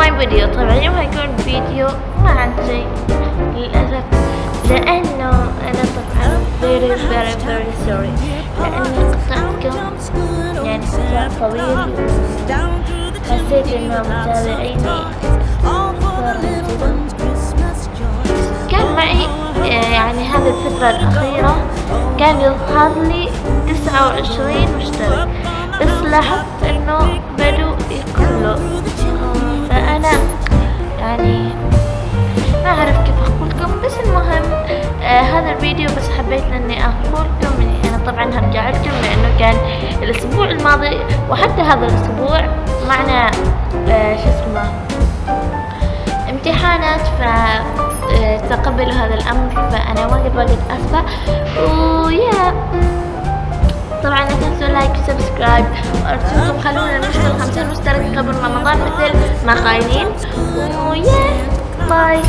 ماي فيديو. طبعا اليوم هيكون فيديو ما عن شيء للأسف، لأنه أنا طبعا very sorry، لأني قطعتكم يعني فترة طويل، حسيت إنه متابعيني كان معي يعني هذه الفترة الأخيرة كان يظهر لي 29 مشترك، بس لاحظت إنه بدوا يقلوا، فأنا يعني ما أعرف كيف أقول لكم. بس المهم هذا الفيديو بس حبيت إني أقول لكم إني أنا طبعا هرجع لكم، لأنه كان الأسبوع الماضي وحتى هذا الأسبوع معنا شو اسمه امتحانات، فتقبلوا هذا الأمر، فأنا واجد أسفة. ويا طبعا لا تنسوا لايك وسبسكرايب، وأرجوكم خلونا نوصل 50 مشترك قبل رمضان مثل ما قايلين. ويا باي.